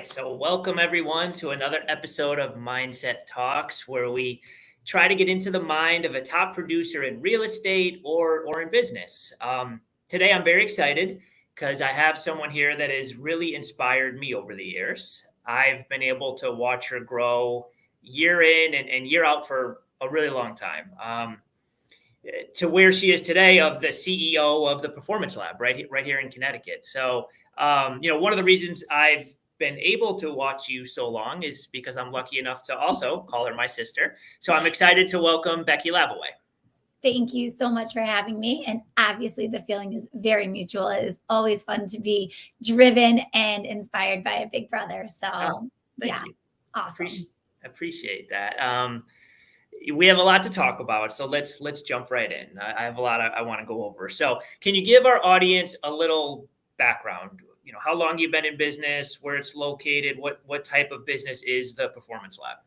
right. So, welcome everyone to another episode of Mindset Talks, where we try to get into the mind of a top producer in real estate or in business. Today, I'm very excited because I have someone here that has really inspired me over the years. I've been able to watch her grow year in and year out for a really long time. To where she is today, of the CEO of the Performance Lab right here in Connecticut. So, one of the reasons I've been able to watch you so long is because I'm lucky enough to also call her my sister. So I'm excited to welcome Becky Lavaway. Thank you so much for having me. And obviously the feeling is very mutual. It is always fun to be driven and inspired by a big brother. So Thank you. Awesome. Appreciate that. We have a lot to talk about, so let's jump right in. I have a lot I want to go over. So can you give our audience a little background? How long you've been in business, where it's located, what type of business is the Performance Lab?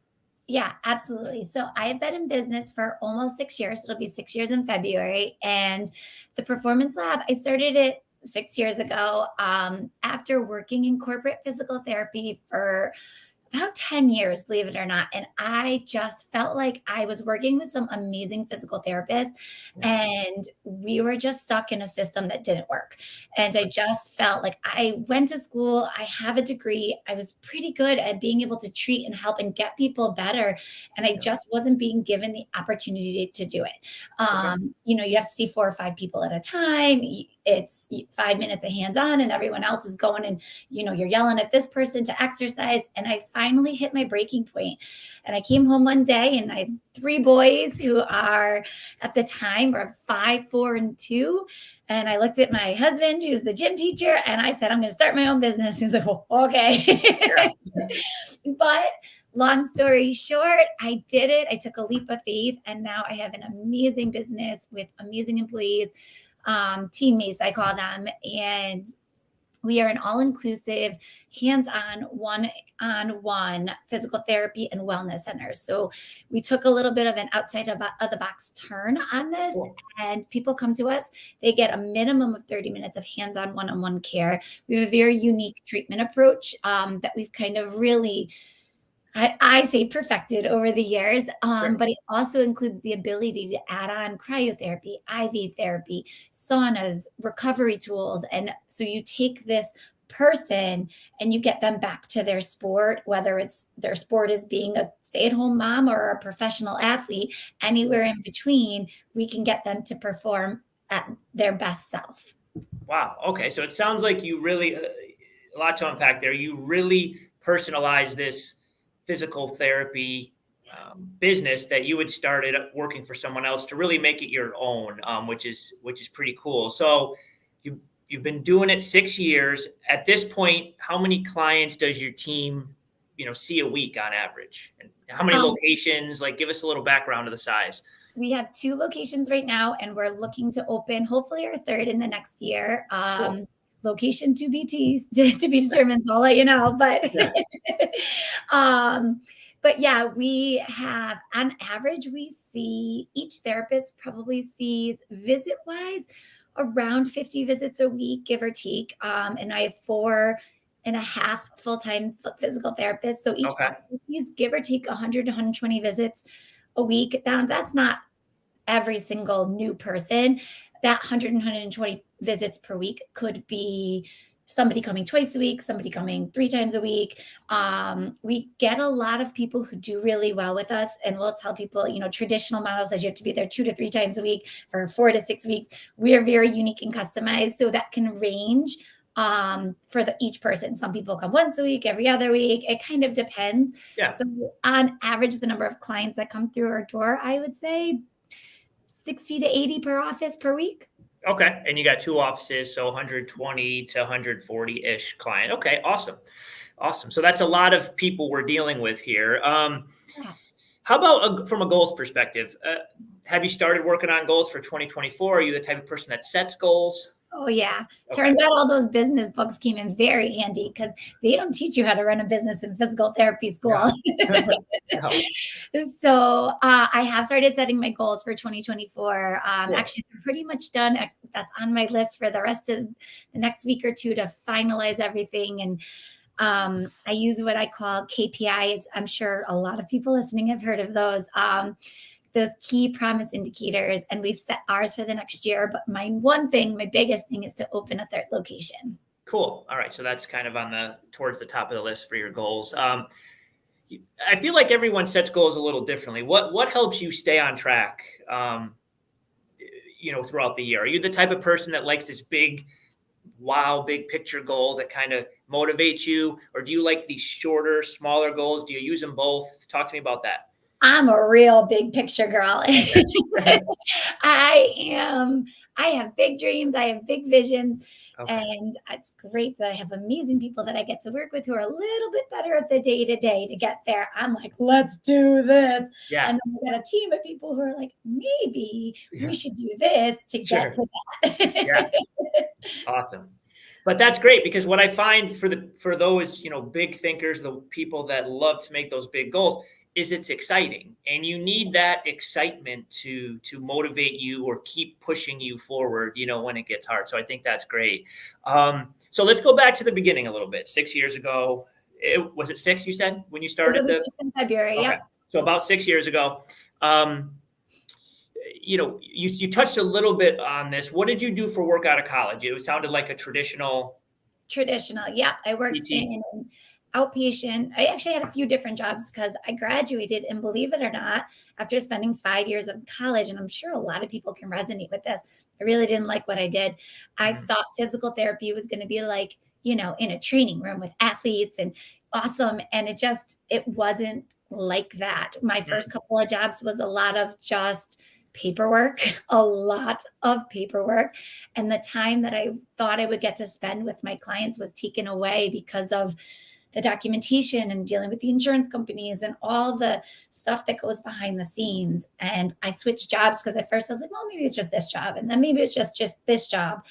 Yeah, absolutely. So I have been in business for almost 6 years. It'll be 6 years in February. And the Performance Lab, I started it 6 years ago after working in corporate physical therapy for about 10 years, believe it or not. And I just felt like I was working with some amazing physical therapists and we were just stuck in a system that didn't work. And I just felt like I went to school, I have a degree, I was pretty good at being able to treat and help and get people better. And I just wasn't being given the opportunity to do it. You have to see 4 or 5 people at a time. It's 5 minutes of hands-on and everyone else is going and, you're yelling at this person to exercise. And I finally hit my breaking point. And I came home one day and I had 3 boys who are at the time were 5, 4, and 2. And I looked at my husband, who's the gym teacher, and I said, I'm going to start my own business. He's like, well, okay. Yeah. But long story short, I did it. I took a leap of faith and now I have an amazing business with amazing employees. Teammates, I call them. And we are an all-inclusive, hands-on, one-on-one physical therapy and wellness center. So we took a little bit of an outside of the box turn on this. Cool. And people come to us, they get a minimum of 30 minutes of hands-on one-on-one care. We have a very unique treatment approach that we've kind of really I say perfected over the years, but it also includes the ability to add on cryotherapy, IV therapy, saunas, recovery tools. And so you take this person and you get them back to their sport, whether it's their sport is being a stay-at-home mom or a professional athlete, anywhere in between, we can get them to perform at their best self. Wow. Okay. So it sounds like you really, a lot to unpack there. You really personalize this physical therapy business that you had started working for someone else to really make it your own, which is pretty cool. So you've been doing it 6 years. At this point, how many clients does your team, see a week on average? And how many locations? Like, give us a little background of the size. We have 2 locations right now, and we're looking to open hopefully our 3rd in the next year. Cool. Location to be teased, to be determined. So I'll let you know. But yeah, we have on average, we see each therapist probably sees visit wise around 50 visits a week, give or take. And I have 4.5 full-time physical therapists. So each sees give or take 100 to 120 visits a week. Now that's not every single new person. That 100 and 120 visits per week could be somebody coming twice a week, somebody coming 3 times a week. We get a lot of people who do really well with us, and we'll tell people, traditional model says you have to be there 2 to 3 times a week for 4 to 6 weeks. We are very unique and customized, so that can range for each person. Some people come once a week, every other week. It kind of depends. Yeah. So on average, the number of clients that come through our door, I would say 60 to 80 per office per week. Okay. And you got 2 offices, so 120 to 140-ish client. Okay. Awesome. So that's a lot of people we're dealing with here. How about from a goals perspective? Have you started working on goals for 2024? Are you the type of person that sets goals? Oh, yeah. Okay. Turns out all those business books came in very handy because they don't teach you how to run a business in physical therapy school. No. So I have started setting my goals for 2024. Cool. Actually, they're pretty much done. That's on my list for the rest of the next week or 2 to finalize everything. And I use what I call KPIs. I'm sure a lot of people listening have heard of those key promise indicators, and we've set ours for the next year. But my biggest thing is to open a third location. Cool. All right. So that's kind of towards the top of the list for your goals. I feel like everyone sets goals a little differently. What helps you stay on track, throughout the year? Are you the type of person that likes this big picture goal that kind of motivates you? Or do you like these shorter, smaller goals? Do you use them both? Talk to me about that. I'm a real big picture girl. Okay. I am. I have big dreams. I have big visions. Okay. And it's great that I have amazing people that I get to work with who are a little bit better at the day to day to get there. I'm like, let's do this. Yeah. And then we got a team of people who are like, maybe we should do this to get to that. Yeah. Awesome. But that's great, because what I find for those, big thinkers, the people that love to make those big goals, is it's exciting, and you need that excitement to motivate you or keep pushing you forward, when it gets hard. So I think that's great. So let's go back to the beginning a little bit. 6 years ago, was it 6 you said when you started? In February, okay. Yeah. So about 6 years ago, you touched a little bit on this. What did you do for work out of college? It sounded like a traditional. Yeah. I worked PT. in outpatient. I actually had a few different jobs because I graduated, and believe it or not, after spending 5 years of college, and I'm sure a lot of people can resonate with this, I really didn't like what I did. I thought physical therapy was going to be like, in a training room with athletes and awesome. And it wasn't like that. My first couple of jobs was a lot of just paperwork, a lot of paperwork. And the time that I thought I would get to spend with my clients was taken away because of the documentation and dealing with the insurance companies and all the stuff that goes behind the scenes. And I switched jobs because at first I was like, well, maybe it's just this job. And then maybe it's just this job.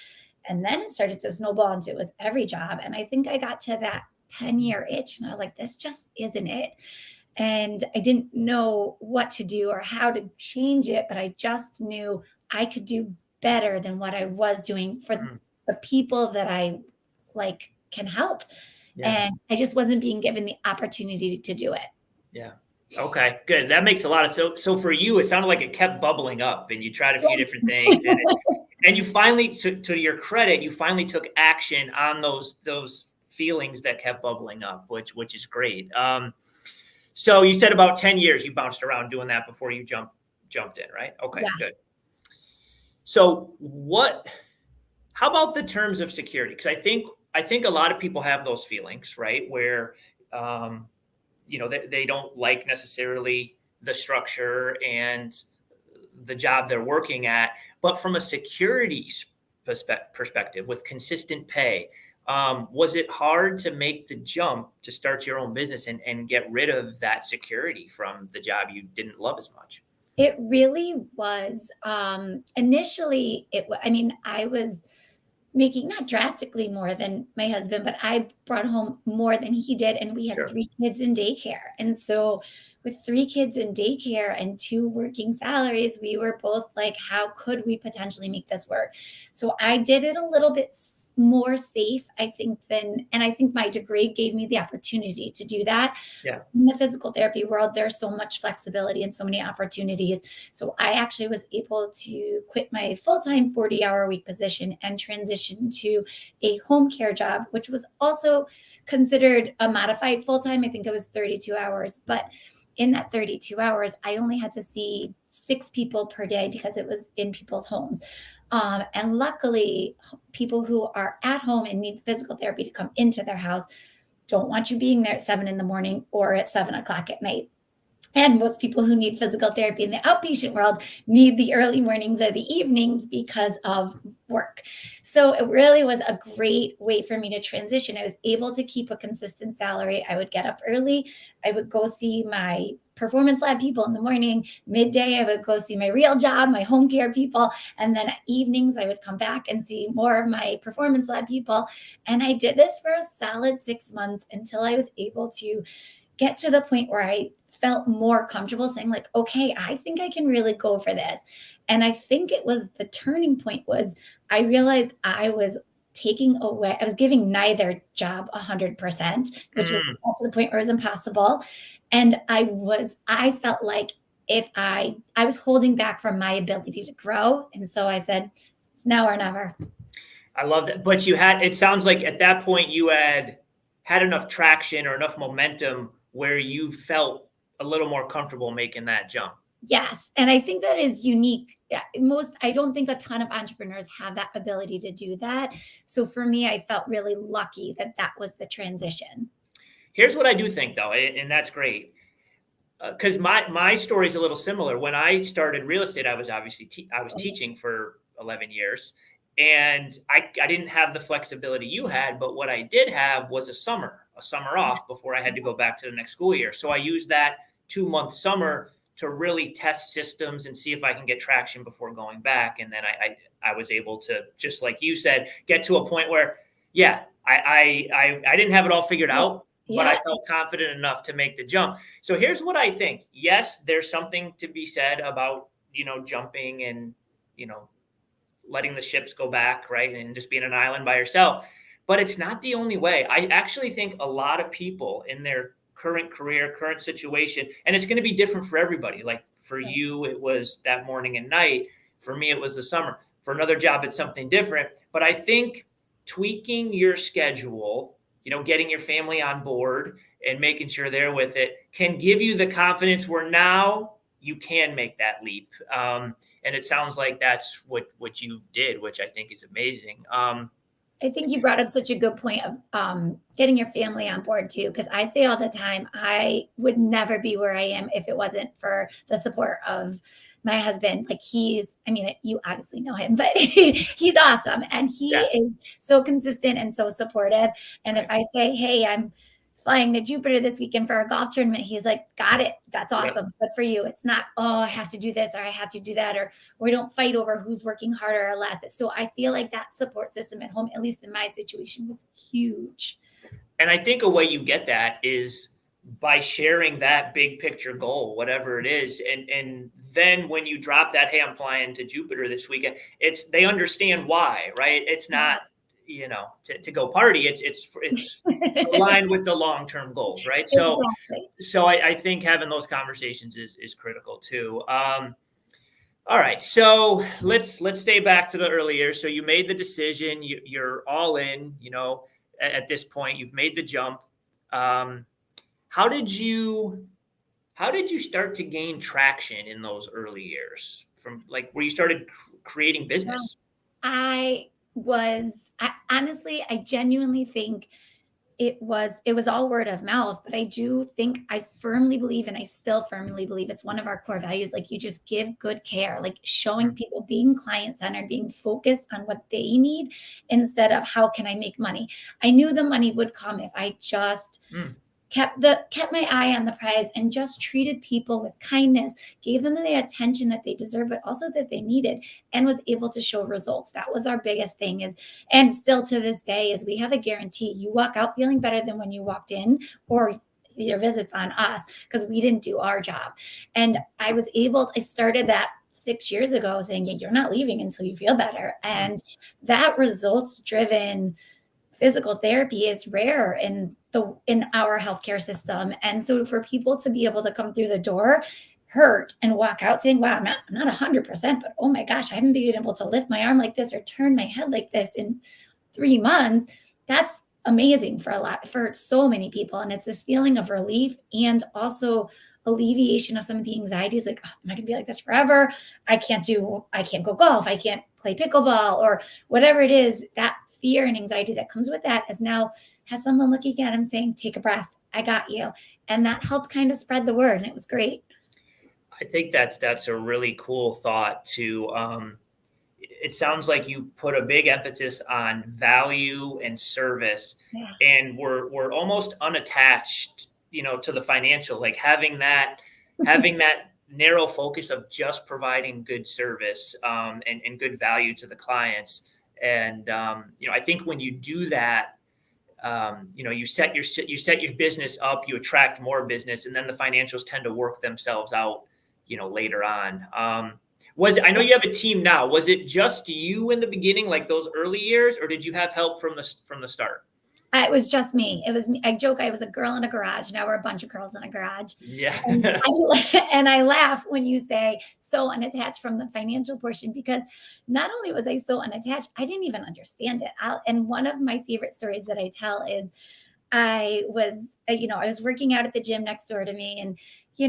And then it started to snowball into it was every job. And I think I got to that 10-year itch, and I was like, this just isn't it. And I didn't know what to do or how to change it, but I just knew I could do better than what I was doing for the people that I can help. Yeah. And I just wasn't being given the opportunity to do it. Yeah. Okay, good. That makes a lot of so for you, it sounded like it kept bubbling up, and you tried a few different things, and you finally, to your credit, you finally took action on those feelings that kept bubbling up, which is great. So you said about 10 years you bounced around doing that before you jumped in, right? Okay, yeah. Good. So how about the terms of security? Because I think a lot of people have those feelings, right? Where, they don't like necessarily the structure and the job they're working at, but from a security perspective with consistent pay, was it hard to make the jump to start your own business and get rid of that security from the job you didn't love as much? It really was. Initially, I was making not drastically more than my husband, but I brought home more than he did. And we had 3 kids in daycare. And so with 3 kids in daycare and 2 working salaries, we were both like, how could we potentially make this work? So I did it a little bit more safe, I think, and I think my degree gave me the opportunity to do that. Yeah. In the physical therapy world, there's so much flexibility and so many opportunities. So I actually was able to quit my full-time 40-hour-a-week position and transition to a home care job, which was also considered a modified full-time. I think it was 32 hours, but in that 32 hours, I only had to see 6 people per day because it was in people's homes. And luckily, people who are at home and need physical therapy to come into their house don't want you being there at 7 a.m. or at 7 o'clock at night. And most people who need physical therapy in the outpatient world need the early mornings or the evenings because of work. So it really was a great way for me to transition. I was able to keep a consistent salary. I would get up early. I would go see my Performance Lab people in the morning. Midday, I would go see my real job, my home care people. And then at evenings, I would come back and see more of my Performance Lab people. And I did this for a solid 6 months until I was able to get to the point where I felt more comfortable saying like, okay, I think I can really go for this. And I think it was the turning point was I realized I was taking away, I was giving neither job 100%, which was to the point where it was impossible. And I felt like if I was holding back from my ability to grow. And so I said, it's now or never. I love that. But it sounds like at that point you had enough traction or enough momentum where you felt a little more comfortable making that jump. Yes. And I think that is unique. I don't think a ton of entrepreneurs have that ability to do that. So for me, I felt really lucky that that was the transition. Here's what I do think though, and that's great. Because my story is a little similar. When I started real estate, I was obviously I was teaching for 11 years, and I didn't have the flexibility you had, but what I did have was a summer off before I had to go back to the next school year. So I used that 2-month summer to really test systems and see if I can get traction before going back. And then I was able to, just like you said, get to a point where, yeah, I didn't have it all figured out, but I felt confident enough to make the jump. So here's what I think. Yes, there's something to be said about, jumping and, letting the ships go back, right? And just being an island by yourself. But it's not the only way. I actually think a lot of people in their current career, current situation, and it's going to be different for everybody. Like for you, it was that morning and night. For me, it was the summer. For another job, it's something different. But I think tweaking your schedule, getting your family on board and making sure they're with it can give you the confidence where now you can make that leap. And it sounds like that's what you did, which I think is amazing. I think you brought up such a good point of getting your family on board too, because I say all the time, I would never be where I am if it wasn't for the support of my husband. Like you obviously know him, but he's awesome. And he is so consistent and so supportive. And if I say, hey, I'm flying to Jupiter this weekend for a golf tournament, he's like, got it. That's awesome. Good for you. It's not, oh, I have to do this or I have to do that, or we don't fight over who's working harder or less. So I feel like that support system at home, at least in my situation, was huge. And I think a way you get that is by sharing that big picture goal, whatever it is. And then when you drop that, hey, I'm flying to Jupiter this weekend, they understand why, right? It's not, to go party. It's aligned with the long-term goals, right? So, Exactly. So I think having those conversations is critical too. All right, so let's stay back to the early years. So you made the decision. You're all in. At this point, you've made the jump. How did you start to gain traction in those early years, from like where you started creating business? Honestly, I genuinely think it was all word of mouth, but I firmly believe, and I still firmly believe, it's one of our core values. Like, you just give good care, like showing people, being client-centered, being focused on what they need instead of how can I make money. I knew the money would come if I just kept my eye on the prize and just treated people with kindness, gave them the attention that they deserve, but also that they needed, and was able to show results. That was our biggest thing, and still to this day, is we have a guarantee. You walk out feeling better than when you walked in, or your visit's on us because we didn't do our job. And I started that 6 years ago saying, you're not leaving until you feel better. And that results driven physical therapy is rare in our healthcare system. And so for people to be able to come through the door, hurt, and walk out saying, wow, I'm not 100%, but oh my gosh, I haven't been able to lift my arm like this or turn my head like this in 3 months. That's amazing for so many people. And it's this feeling of relief and also alleviation of some of the anxieties. Like, oh, am I gonna be like this forever? I can't go golf. I can't play pickleball, or whatever it is. That fear and anxiety that comes with that has someone looking at him saying, take a breath, I got you. And that helped kind of spread the word, and it was great. I think that's a really cool thought too. It sounds like you put a big emphasis on value and service, and we're almost unattached, to the financial, like having that narrow focus of just providing good service, and good value to the clients. And, I think when you do that, you set your business up, you attract more business, and then the financials tend to work themselves out, later on. I know you have a team now. Was it just you in the beginning, like those early years, or did you have help from the start? It was just me. It was me. I joke I was a girl in a garage. Now we're a bunch of girls in a garage. Yeah. And I laugh when you say so unattached from the financial portion, because not only was I so unattached, I didn't even understand it. And one of my favorite stories that I tell is I was working out at the gym next door to me, and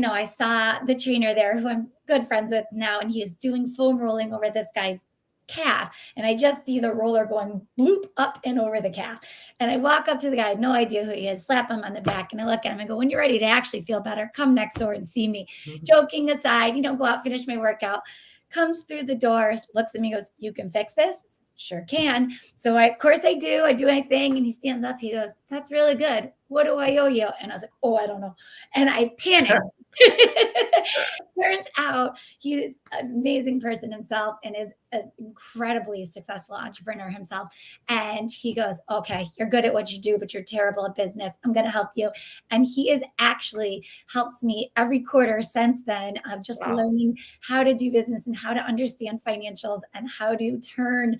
I saw the trainer there who I'm good friends with now, and he's doing foam rolling over this guy's calf. And I just see the roller going bloop up and over the calf. And I walk up to the guy, no idea who he is, slap him on the back, and I look at him and go, when you're ready to actually feel better, come next door and see me. Joking aside, go out, finish my workout, comes through the door, looks at me, goes, you can fix this? Sure can. So of course I do. I do anything. And he stands up. He goes, that's really good. What do I owe you? And I was like, oh, I don't know. And I panicked. Turns out he's an amazing person himself and is an incredibly successful entrepreneur himself. And he goes, okay, you're good at what you do, but you're terrible at business. I'm going to help you. And he has actually helped me every quarter since then of just learning how to do business and how to understand financials and how to turn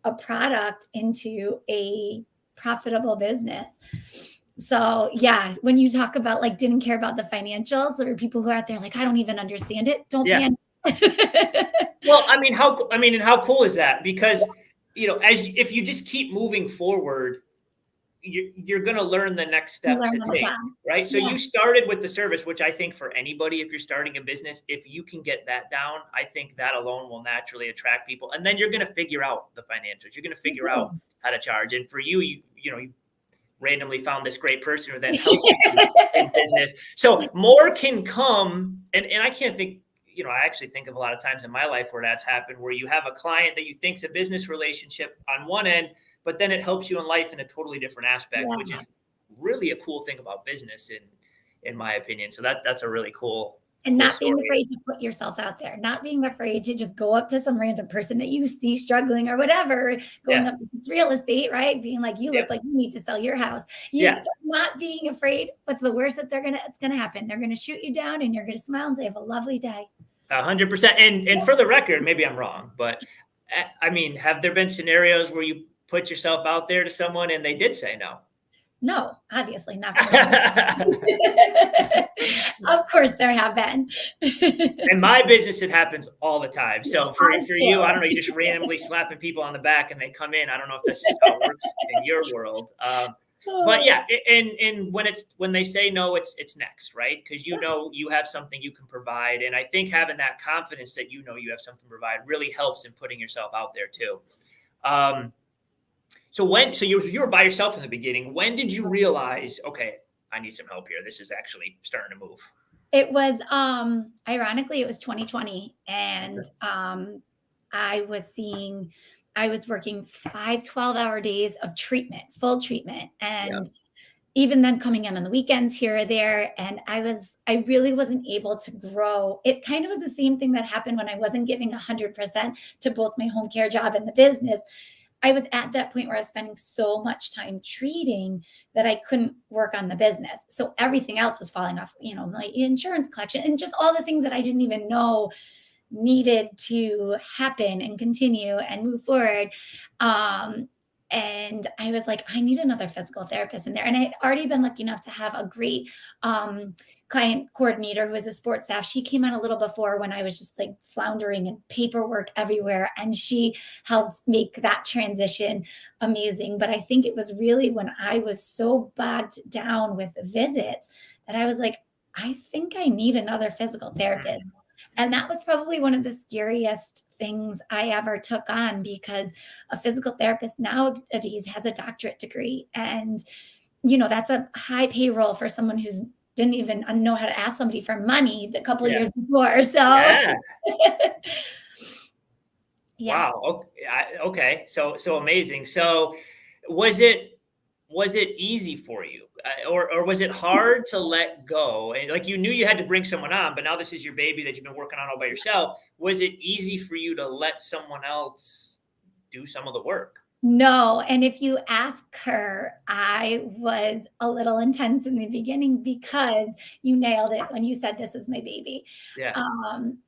a product into a profitable business. So yeah, when you talk about like didn't care about the financials, there are people who are out there like, I don't even understand it. Don't panic. Well, and how cool is that? Because if you just keep moving forward, you're going to learn the next step to take, right? So you started with the service, which I think for anybody, if you're starting a business, if you can get that down, I think that alone will naturally attract people. And then you're going to figure out the financials. You're going to figure out how to charge. And for you randomly found this great person who then helped you in business. So more can come. And I can't think, I actually think of a lot of times in my life where that's happened, where you have a client that you think's a business relationship on one end, but then it helps you in life in a totally different aspect, which is really a cool thing about business in my opinion. So that's a really cool. And not being afraid to put yourself out there, not being afraid to just go up to some random person that you see struggling or whatever, going up to real estate, right? Being like, you look like you need to sell your house. Not being afraid. What's the worst that it's going to happen? They're going to shoot you down and you're going to smile and say, have a lovely day. 100%. And for the record, maybe I'm wrong, but have there been scenarios where you put yourself out there to someone and they did say no? No, obviously not. Of course there have been. In my business, it happens all the time. So for you, I don't know, you're just randomly slapping people on the back and they come in. I don't know if that's just how it works in your world. But yeah, and when they say no, it's next, right? Because you have something you can provide. And I think having that confidence that you have something to provide really helps in putting yourself out there too. So you were by yourself in the beginning. When did you realize, okay, I need some help here? This is actually starting to move. It was, ironically, it was 2020. And I was working 5 12-hour days of treatment, full treatment. And even then coming in on the weekends here or there. And I really wasn't able to grow. It kind of was the same thing that happened when I wasn't giving 100% to both my home care job and the business. I was at that point where I was spending so much time treating that I couldn't work on the business. So everything else was falling off, my insurance collection and just all the things that I didn't even know needed to happen and continue and move forward. And I was like, I need another physical therapist in there. And I had already been lucky enough to have a great client coordinator who was a sports staff. She came on a little before when I was just like floundering and paperwork everywhere. And she helped make that transition amazing. But I think it was really when I was so bogged down with visits that I was like, I think I need another physical therapist. And that was probably one of the scariest things I ever took on, because a physical therapist nowadays has a doctorate degree. And, that's a high payroll for someone who's didn't even know how to ask somebody for money a couple of years before. So, Wow. Okay. So amazing. So was it easy for you? Or was it hard to let go? And like you knew you had to bring someone on, but now this is your baby that you've been working on all by yourself. Was it easy for you to let someone else do some of the work? No, and if you ask her, I was a little intense in the beginning because you nailed it when you said, "This is my baby." Yeah.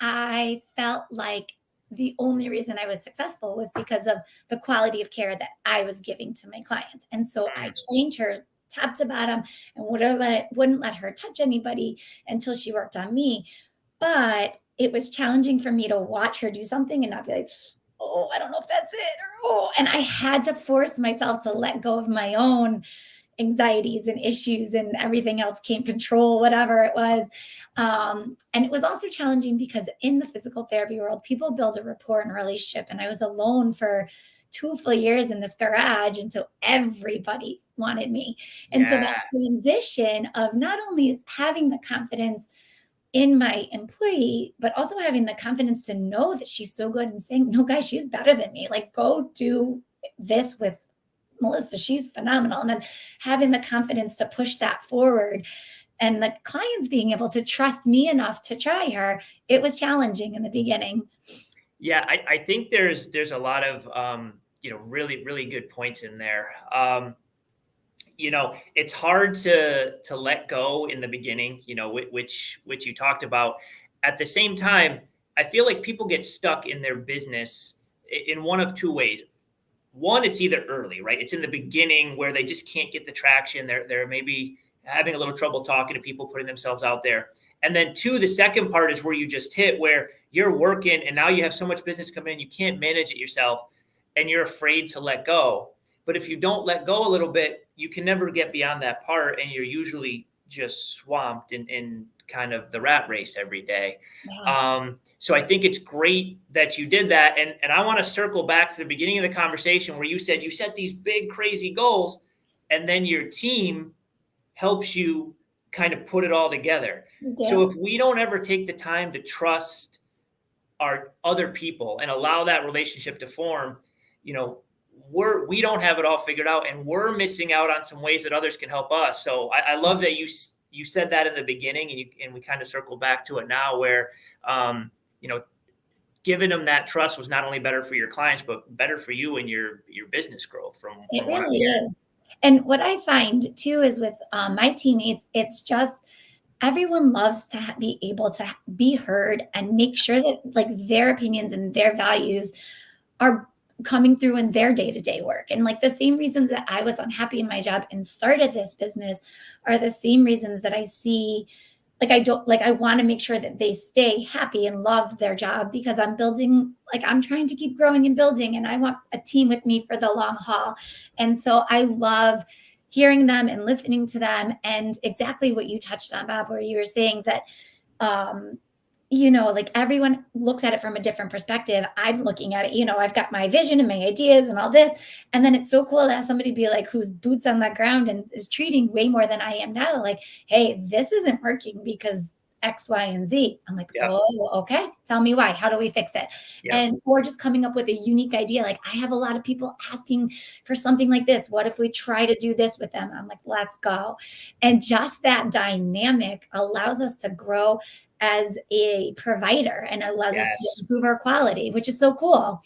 I felt like the only reason I was successful was because of the quality of care that I was giving to my clients, and so I Mm. trained her top to bottom and wouldn't let her touch anybody until she worked on me. But it was challenging for me to watch her do something and not be like, "Oh, I don't know if that's it," or, "Oh," and I had to force myself to let go of my own anxieties and issues and everything else, can't control whatever it was. And it was also challenging because in the physical therapy world, people build a rapport and a relationship. And I was alone for 2 full years in this garage. And so everybody wanted me. And so that Yeah. transition of not only having the confidence in my employee, but also having the confidence to know that she's so good and saying, "No, guys, she's better than me. Like, go do this with Melissa. She's phenomenal." And then having the confidence to push that forward and the clients being able to trust me enough to try her, it was challenging in the beginning. Yeah, I think there's a lot of really really good points in there. It's hard to let go in the beginning. Which you talked about. At the same time, I feel like people get stuck in their business in one of two ways. One, it's either early, right? It's in the beginning where they just can't get the traction. They're maybe having a little trouble talking to people, putting themselves out there. And then two, the second part is where you just hit, where you're working and now you have so much business coming in, you can't manage it yourself and you're afraid to let go. But if you don't let go a little bit, you can never get beyond that part and you're usually just swamped in kind of the rat race every day. Yeah. So I think it's great that you did that. And I want to circle back to the beginning of the conversation where you said you set these big, crazy goals, and then your team helps you kind of put it all together. You So do. if we don't ever take the time to trust our other people and allow that relationship to form, you know, we don't have it all figured out, and we're missing out on some ways that others can help us. So I love that you said that in the beginning, and we kind of circle back to it now, where um, you know giving them that trust was not only better for your clients, but better for you and your business growth. From It what I'm really hearing. is. And what I find too is with my teammates, it's just everyone loves to be able to be heard and make sure that like their opinions and their values are coming through in their day-to-day work. And like the same reasons that I was unhappy in my job and started this business are the same reasons that I see, like I don't, like I want to make sure that they stay happy and love their job because I'm building, like I'm trying to keep growing and building, and I want a team with me for the long haul. And so I love hearing them and listening to them. And exactly what you touched on, Bob, where you were saying that um like everyone looks at it from a different perspective. I'm looking at it, I've got my vision and my ideas and all this. And then it's so cool to have somebody be like, who's boots on the ground and is treating way more than I am now. Like, "Hey, this isn't working because X, Y, and Z." I'm like, Yep. "Oh, okay. Tell me why. How do we fix it?" Yep. And or just coming up with a unique idea. Like, I have a lot of people asking for something like this. What if we try to do this with them? I'm like, let's go. And just that dynamic allows us to grow as a provider and allows us to Yes. improve our quality, which is so cool.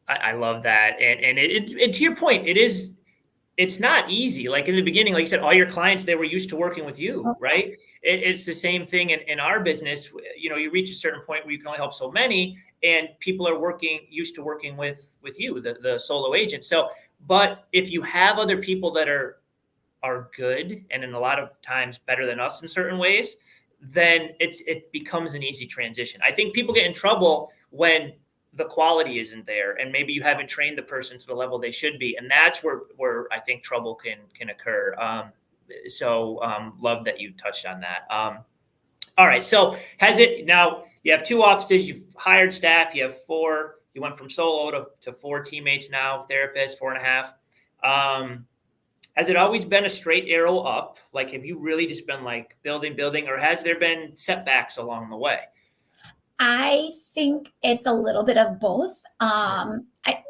I love that. And to your point, it's not easy. Like in the beginning, like you said, all your clients, they were used to working with you, right? It's the same thing in our business. You reach a certain point where you can only help so many, and people are used to working with you, the solo agent. So, but if you have other people that are good and in a lot of times better than us in certain ways, then it becomes an easy transition. I think people get in trouble when the quality isn't there and maybe you haven't trained the person to the level they should be, and that's where I think trouble can occur. Love that you touched on that. All right, so has it now? You have two offices, you've hired staff, you have four, you went from solo to four teammates now, therapists, four and a half. Has it always been a straight arrow up? Like, have you really just been like building, or has there been setbacks along the way? I think it's a little bit of both.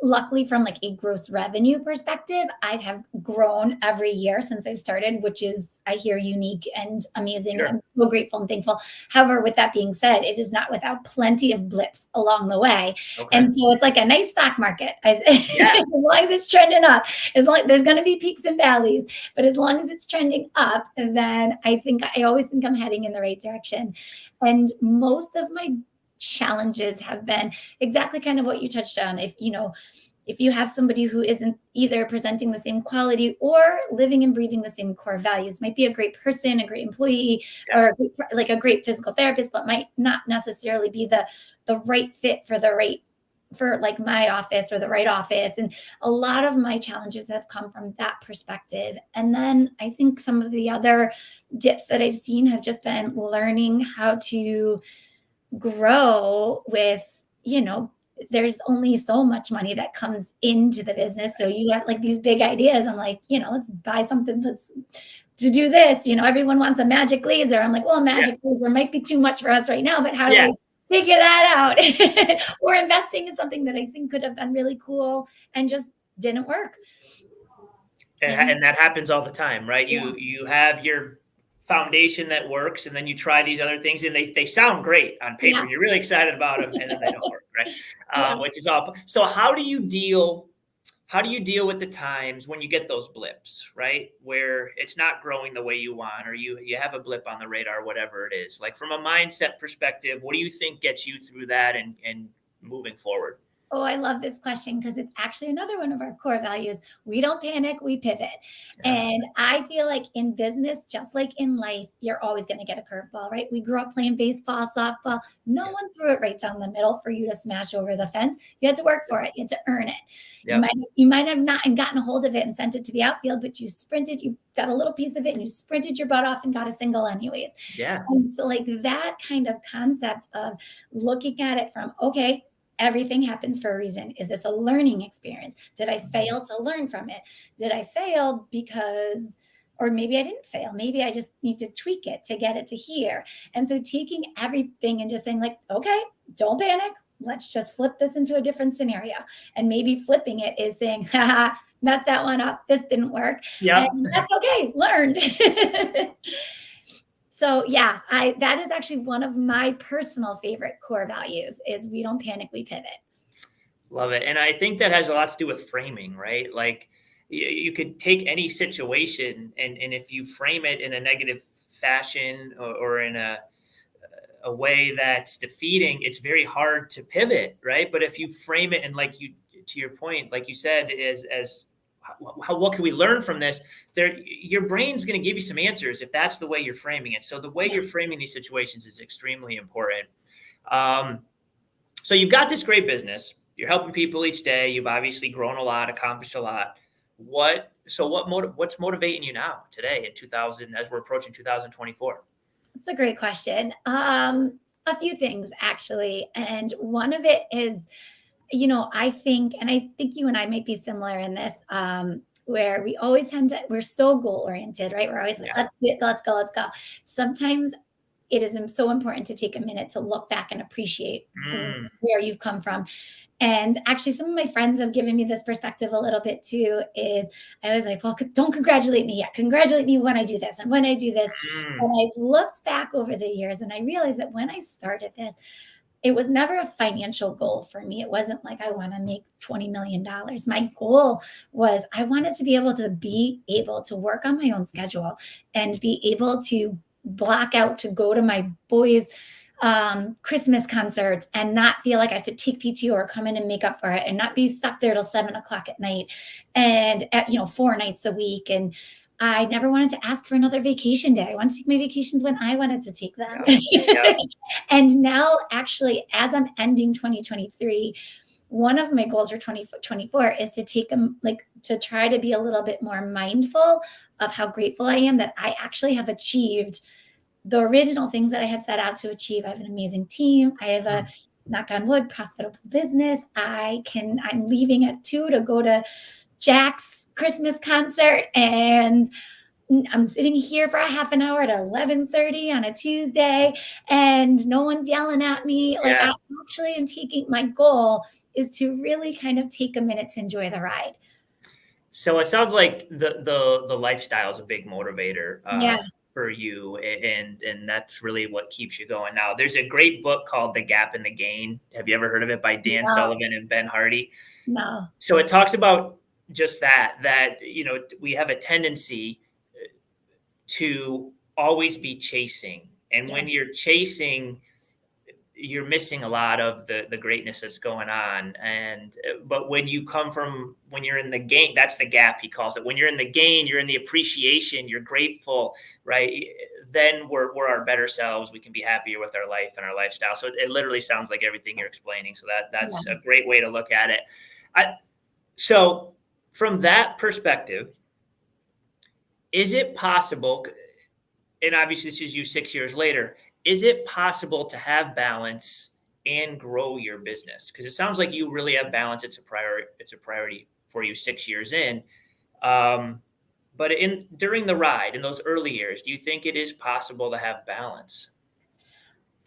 Luckily from like a gross revenue perspective, I have grown every year since I started, which is, I hear, unique and amazing. Sure. I'm so grateful and thankful. However, with that being said, it is not without plenty of blips along the way. Okay. And so it's like a nice stock market. Yeah. As long as it's trending up, as long there's going to be peaks and valleys, but as long as it's trending up, then I always think I'm heading in the right direction. And most of my challenges have been exactly kind of what you touched on. If you have somebody who isn't either presenting the same quality or living and breathing the same core values, might be a great person, a great employee, or a great physical therapist, but might not necessarily be the right fit for like my office or the right office. And a lot of my challenges have come from that perspective. And then I think some of the other dips that I've seen have just been learning how to grow with, there's only so much money that comes into the business. So you got like these big ideas. I'm like, let's buy something to do this. Everyone wants a magic laser. I'm like, well, a magic laser might be too much for us right now, but how do we figure that out? Or investing in something that I think could have been really cool and just didn't work. And that happens all the time, right? You have your foundation that works, and then you try these other things, and they sound great on paper. You're really excited about them, and then they don't work, right? Which is all. So how do you deal with the times when you get those blips, right? Where it's not growing the way you want, or you have a blip on the radar, whatever it is. Like from a mindset perspective, what do you think gets you through that and moving forward? Oh, I love this question because it's actually another one of our core values. We don't panic, we pivot. And I feel like in business, just like in life, you're always going to get a curveball, right? We grew up playing baseball, softball. No one threw it right down the middle for you to smash over the fence. You had to work for it. You had to earn it. You might have not gotten a hold of it and sent it to the outfield, but you sprinted, you got a little piece of it and you sprinted your butt off and got a single anyways. Yeah. And so like that kind of concept of looking at it from, okay, everything happens for a reason. Is this a learning experience? Did I fail to learn from it? Did I fail because, or maybe I didn't fail. Maybe I just need to tweak it to get it to here. And so taking everything and just saying like, okay, don't panic. Let's just flip this into a different scenario. And maybe flipping it is saying, haha, messed that one up. This didn't work. Yeah. And that's okay. Learned. So yeah, that is actually one of my personal favorite core values is we don't panic, we pivot. Love it. And I think that has a lot to do with framing, right? Like you could take any situation and if you frame it in a negative fashion or in a way that's defeating, it's very hard to pivot, right? But if you frame it and to your point, like you said, as what can we learn from this? Your brain's going to give you some answers if that's the way you're framing it. So the way you're framing these situations is extremely important. So you've got this great business. You're helping people each day. You've obviously grown a lot, accomplished a lot. What's motivating you now today as we're approaching 2024? That's a great question. A few things actually. And one of it is, I think you and I might be similar in this, where we always we're so goal oriented, right? We're always like, let's go. Sometimes it is so important to take a minute to look back and appreciate where you've come from. And actually some of my friends have given me this perspective a little bit too, is I was like, well, don't congratulate me yet. Congratulate me when I do this and when I do this. And I've looked back over the years and I realized that when I started this, it was never a financial goal for me. It wasn't like I want to make $20 million. My goal was I wanted to be able to work on my own schedule and be able to block out to go to my boys' Christmas concerts and not feel like I have to take PTO or come in and make up for it and not be stuck there till 7:00 at night and 4 nights a week. And I never wanted to ask for another vacation day. I wanted to take my vacations when I wanted to take them. And now actually, as I'm ending 2023, one of my goals for 2024 is to take them, to try to be a little bit more mindful of how grateful I am that I actually have achieved the original things that I had set out to achieve. I have an amazing team. I have a, knock on wood, profitable business. I'm leaving at 2 to go to Jack's Christmas concert. And I'm sitting here for a half an hour at 11:30 on a Tuesday and no one's yelling at me. Like Yeah. I actually am my goal is to really kind of take a minute to enjoy the ride. So it sounds like the lifestyle is a big motivator Yeah. for you, and that's really what keeps you going. Now, there's a great book called The Gap and the Gain. Have you ever heard of it, by Dan No, Sullivan and Ben Hardy? no. So it talks about just that we have a tendency to always be chasing, and Yeah. when you're chasing, you're missing a lot of the greatness that's going on. And but when you're in the gain, that's the gap, he calls it. When you're in the gain, you're in the appreciation, you're grateful, right? Then we're our better selves. We can be happier with our life and our lifestyle. So it literally sounds like everything you're explaining. So Yeah. that's a great way to look at it. So from that perspective, is it possible, and obviously this is you 6 years later, is it possible to have balance and grow your business? Because it sounds like you really have balance. It's a priority. It's a priority for you 6 years in. But during the ride, in those early years, do you think it is possible to have balance?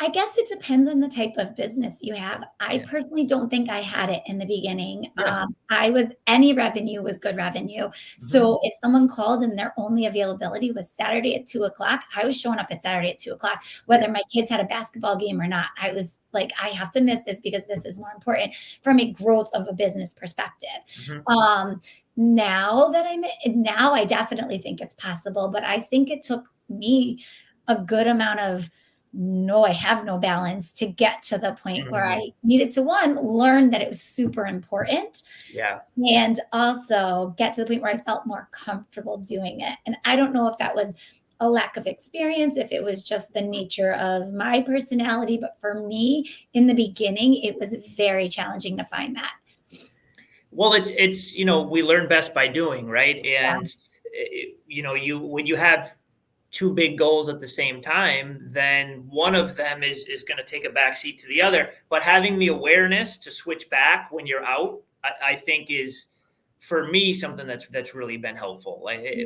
I guess it depends on the type of business you have. I Yeah. personally don't think I had it in the beginning. Yeah. Any revenue was good revenue. Mhm. So if someone called and their only availability was Saturday at 2 o'clock, I was showing up at Saturday at 2 o'clock, Yeah. whether my kids had a basketball game or not. I was like, I have to miss this because this is more important from a growth of a business perspective. Mhm. Now I definitely think it's possible, but I think it took me a good amount of no, I have no balance to get to the point where Mhm. I needed to learn that it was super important Yeah. and also get to the point where I felt more comfortable doing it. And I don't know if that was a lack of experience, if it was just the nature of my personality, but for me in the beginning, it was very challenging to find that. Well, it's we learn best by doing, right? Yeah. And you when you have two big goals at the same time, then one of them is going to take a backseat to the other. But having the awareness to switch back when you're out, I think is, for me, something that's really been helpful. Like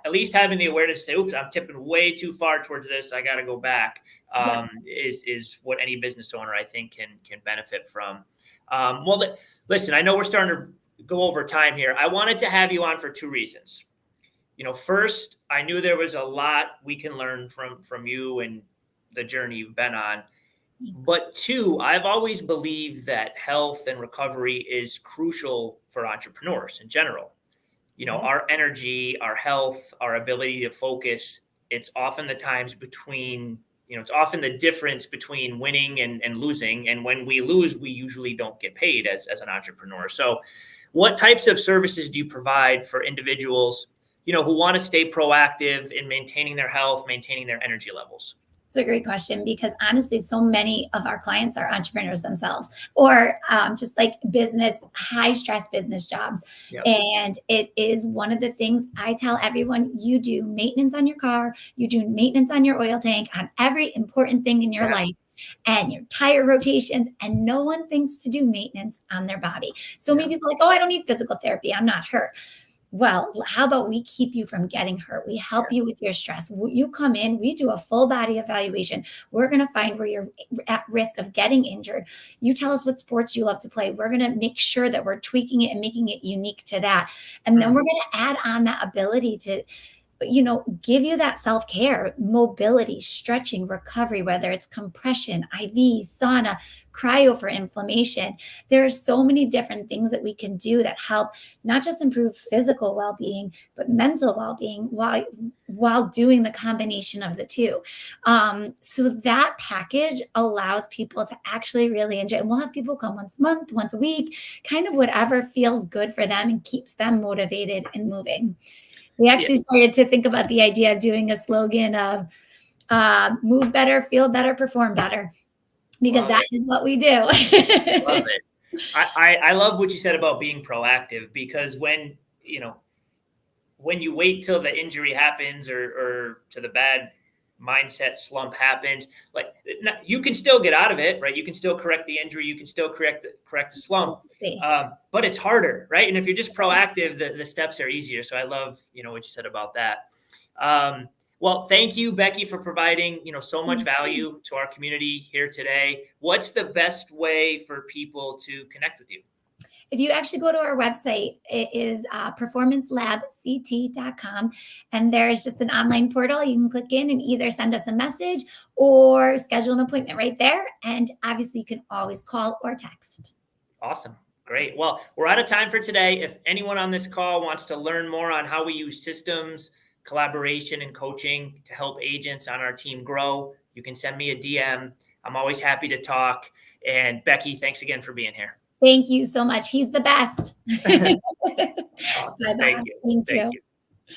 at least having the awareness to say, "Oops, I'm tipping way too far towards this. I got to go back." Yes. Is what any business owner, I think, can benefit from. Well, listen, I know we're starting to go over time here. I wanted to have you on for two reasons. First, I knew there was a lot we can learn from you and the journey you've been on. But two, I've always believed that health and recovery is crucial for entrepreneurs in general. Yes. Our energy, our health, our ability to focus, it's often it's often the difference between winning and losing. And when we lose, we usually don't get paid as an entrepreneur. So what types of services do you provide for individuals, who want to stay proactive in maintaining their health, maintaining their energy levels? It's a great question because honestly, so many of our clients are entrepreneurs themselves or just like high stress business jobs. Yep. And it is one of the things I tell everyone you do maintenance on your car, you do maintenance on your oil tank, on every important thing in your Yeah. life. And your tire rotations, and no one thinks to do maintenance on their body. So Yeah. many people are like, oh, I don't need physical therapy. I'm not hurt. Well, how about we keep you from getting hurt? We help you with your stress. You come in, we do a full body evaluation. We're going to find where you're at risk of getting injured. You tell us what sports you love to play. We're going to make sure that we're tweaking it and making it unique to that. And then we're going to add on that ability to give you that self-care, mobility, stretching, recovery, whether it's compression, IV, sauna, cryo for inflammation. There are so many different things that we can do that help not just improve physical well-being, but mental well-being while doing the combination of the two. So that package allows people to actually really enjoy. And we'll have people come once a month, once a week, kind of whatever feels good for them and keeps them motivated and moving. We Yeah. actually started to think about the idea of doing a slogan of move better, feel better, perform better, because Love that it. is what we do. Love it. I love what you said about being proactive, because when you wait till the injury happens, or to the bad mindset slump happens, like, you can still get out of it, right? You can still correct the injury. You can still correct the slump. But it's harder, right? And if you're just proactive, the steps are easier. So I love, what you said about that. Well, thank you, Becky, for providing, so much value to our community here today. What's the best way for people to connect with you? If you actually go to our website, it is PerformanceLabCT.com. And there's just an online portal. You can click in and either send us a message or schedule an appointment right there. And obviously, you can always call or text. Awesome. Great. Well, we're out of time for today. If anyone on this call wants to learn more on how we use systems, collaboration, and coaching to help agents on our team grow, you can send me a DM. I'm always happy to talk. And Becky, thanks again for being here. Thank you so much. He's the best. Awesome. Thank you. Thank you. You.